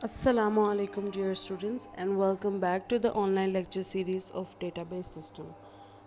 Assalamu alaikum dear students and welcome back to the online lecture series of database system.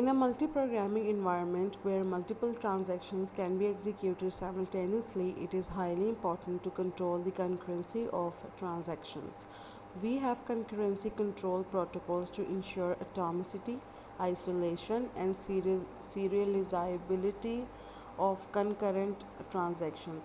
In a multi-programming environment where multiple transactions can be executed simultaneously, it is highly important to control the concurrency of transactions. We have concurrency control protocols to ensure atomicity, isolation, and serializability of concurrent transactions.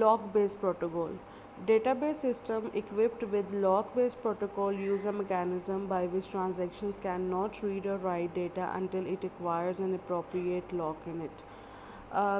Lock-based protocol. Database system equipped with lock-based protocol use a mechanism by which transactions cannot read or write data until it acquires an appropriate lock in it.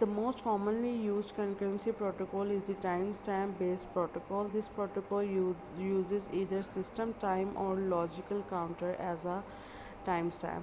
the most commonly used concurrency protocol is the timestamp based protocol. This protocol uses either system time or logical counter as a timestamp.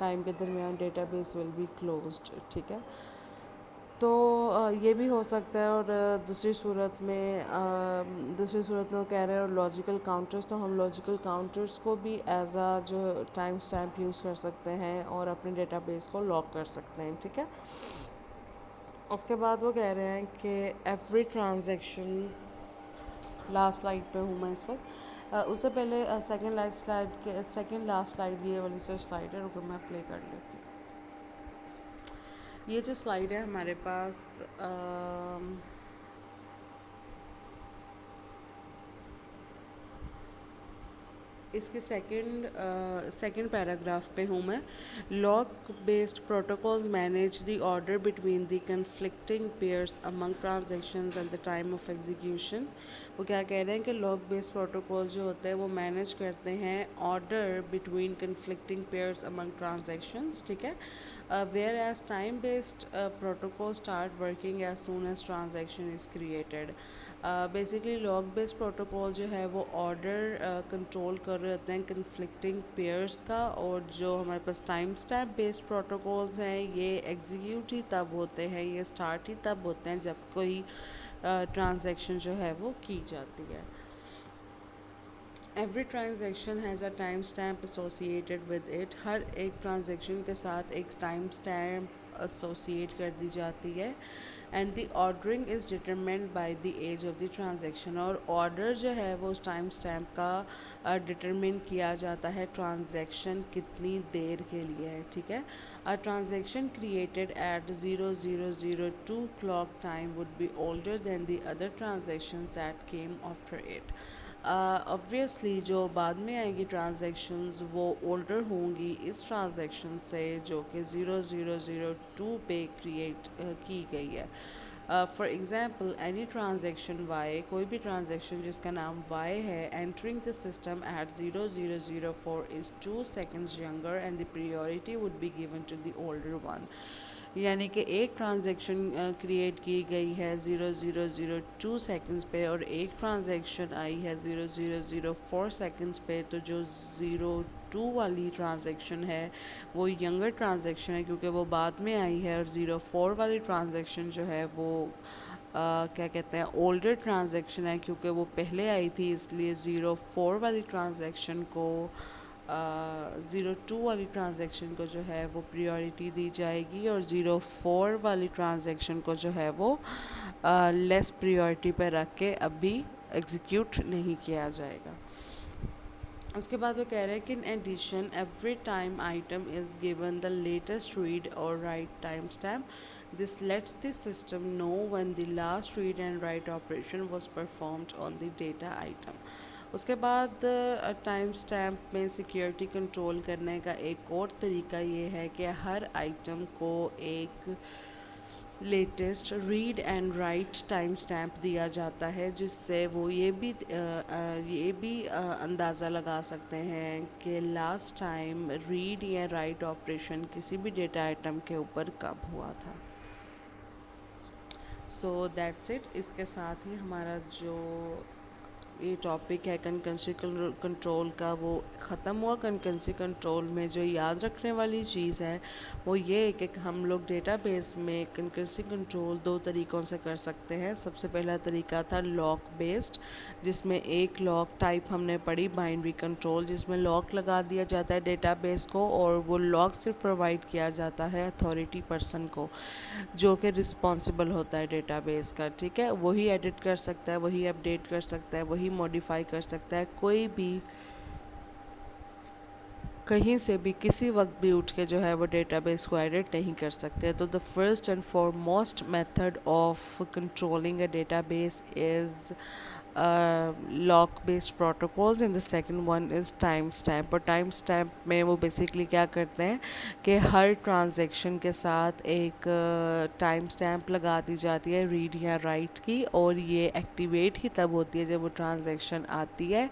Time کے درمیان database will be closed. ٹھیک ہے. تو یہ بھی ہو سکتا ہے. اور دوسری صورت میں وہ کہہ رہے ہیں اور لاجیکل کاؤنٹرز. تو ہم لاجیکل کاؤنٹرز کو بھی ایز جو ٹائم اسٹیمپ یوز کر سکتے ہیں اور اپنے ڈیٹا بیس کو لاک کر سکتے ہیں. ٹھیک ہے. اس کے بعد وہ کہہ رہے ہیں کہ ایوری ٹرانزیکشن، لاسٹ سلائڈ پہ ہوں میں اس وقت. اس سے پہلے سیکنڈ لاسٹ سلائڈ یہ والی سلائڈ ہے، رکو میں پلے کر لیتی ہوں. یہ جو سلائڈ ہے ہمارے پاس اس کے سیکنڈ پیراگراف پہ ہوں میں. Lock based protocols manage the order between the conflicting pairs among transactions at the time of execution. وہ کیا کہہ رہے ہیں کہ لاک بیسڈ پروٹوکال جو ہوتے ہیں وہ مینیج کرتے ہیں order between conflicting pairs among transactions. ٹھیک ہے. Whereas time based protocol start working as soon as transaction is created. Basically lock based protocol جو ہے وہ آرڈر کنٹرول کر رہے ہوتے ہیں کنفلکٹنگ پیئرس کا. اور جو ہمارے پاس ٹائم اسٹیمپ بیسڈ پروٹوکالز ہیں یہ ایگزیکیوٹ ہی تب ہوتے ہیں، یہ اسٹارٹ ہی تب ہوتے ہیں جب کوئی ٹرانزیکشن جو ہے وہ کی جاتی ہے. Every transaction has a time stamp associated with it. ہر ایک ٹرانزیکشن کے ساتھ ایک ٹائم اسٹیمپ ایسوسیٹ کر دی جاتی ہے. And the ordering is determined by the age of the transaction. اور آرڈر جو ہے وہ اس ٹائم اسٹیمپ کا ڈٹرمن کیا جاتا ہے ٹرانزیکشن کتنی دیر کے لیے ہے. ٹھیک ہے. A transaction created at 0002 clock time would be older than the other transactions that came after it. Obviously جو بعد میں آئے گی ٹرانزیکشنز وہ اولڈر ہوں گی اس ٹرانزیکشن سے جو کہ 0002 پہ کریٹ کی گئی ہے. For example any transaction Y, کوئی بھی ٹرانزیکشن جس کا نام وائی ہے entering the system at 0004 is 2 seconds younger and the priority would be given to the older one. یعنی کہ ایک ٹرانزیکشن کریٹ کی گئی ہے 0002 سیکنڈز پہ اور ایک ٹرانزیکشن آئی ہے 0004 سیکنڈز پہ. تو جو 02 والی ٹرانزیکشن ہے وہ ینگر ٹرانزیکشن ہے کیونکہ وہ بعد میں آئی ہے، اور 04 والی ٹرانزیکشن جو ہے وہ کیا کہتے ہیں اولڈر ٹرانزیکشن ہے کیونکہ وہ پہلے آئی تھی. اس لیے 04 والی ٹرانزیکشن کو 02 والی ٹرانزیکشن کو جو ہے وہ پریورٹی دی جائے گی، اور 04 والی ٹرانزیکشن کو جو ہے وہ لیس پریورٹی پہ رکھ کے ابھی ایگزیکیوٹ نہیں کیا جائے گا. اس کے بعد وہ کہہ رہے ہیں کہ in addition every time item is given the latest read اور write time stamp. This lets the system know when the last read and write operation was performed on the data item. اس کے بعد time stamp میں security control کرنے کا ایک اور طریقہ یہ ہے کہ ہر آئٹم کو ایک latest read and write time stamp دیا جاتا ہے، جس سے وہ یہ بھی اندازہ لگا سکتے ہیں کہ لاسٹ ٹائم ریڈ یا رائٹ آپریشن کسی بھی ڈیٹا آئٹم کے اوپر کب ہوا تھا. So that's it. اس کے ساتھ ہی ہمارا جو یہ ٹاپک ہے کنکرنسی کنٹرول کا وہ ختم ہوا. کنکرنسی کنٹرول میں جو یاد رکھنے والی چیز ہے وہ یہ ہے کہ ہم لوگ ڈیٹا بیس میں کنکرنسی کنٹرول 2 طریقوں سے کر سکتے ہیں. سب سے پہلا طریقہ تھا لاک بیسڈ، جس میں ایک لاک ٹائپ ہم نے پڑھی بائنری کنٹرول، جس میں لاک لگا دیا جاتا ہے ڈیٹا بیس کو اور وہ لاک صرف پرووائڈ کیا جاتا ہے اتھارٹی پرسن کو جو کہ رسپانسبل ہوتا ہے ڈیٹا بیس کا. ٹھیک ہے. وہی ایڈٹ کر سکتا ہے، وہی اپڈیٹ کر سکتا ہے، وہی موڈیفائی کر سکتا ہے. کوئی بھی کہیں سے بھی کسی وقت بھی اٹھ کے جو ہے وہ ڈیٹا بیس کو ایڈٹ نہیں کر سکتے. تو the first and foremost method of controlling a database is lock based protocols and the second one is time stamp. اور ٹائم اسٹیمپ میں وہ بیسکلی کیا کرتے ہیں کہ ہر ٹرانزیکشن کے ساتھ ایک ٹائم اسٹیمپ لگا دی جاتی ہے ریڈ یا رائٹ کی، اور یہ ایکٹیویٹ ہی تب ہوتی ہے جب وہ ٹرانزیکشن آتی ہے،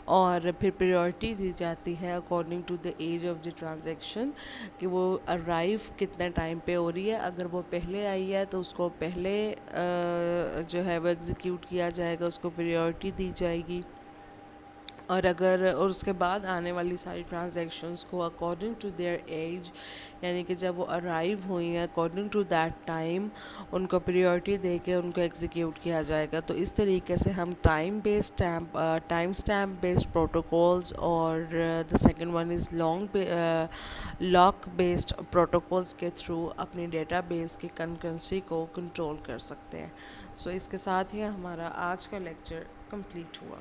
اور پھر پریورٹی دی جاتی ہے according to the age of the transaction کہ وہ ارائیو کتنے ٹائم پہ ہو رہی ہے. اگر وہ پہلے آئی ہے تو اس کو پہلے جو ہے وہ ایگزیکیوٹ کیا جائے گا، اس کو پریورٹی دی جائے گی. اور اگر اور اس کے بعد آنے والی ساری ٹرانزیکشنس کو اکارڈنگ ٹو دیئر ایج، یعنی کہ جب وہ ارائیو ہوئی ہیں اکارڈنگ ٹو دیٹ ٹائم، ان کو پریورٹی دے کے ان کو ایگزیکیوٹ کیا جائے گا. تو اس طریقے سے ہم ٹائم اسٹیمپ بیسڈ پروٹوکولز اور the second one is lock based protocols کے تھرو اپنی ڈیٹا بیس کی کنکرنسی کو کنٹرول کر سکتے ہیں. سو اس کے ساتھ ہی ہمارا آج کا لیکچر کمپلیٹ ہوا.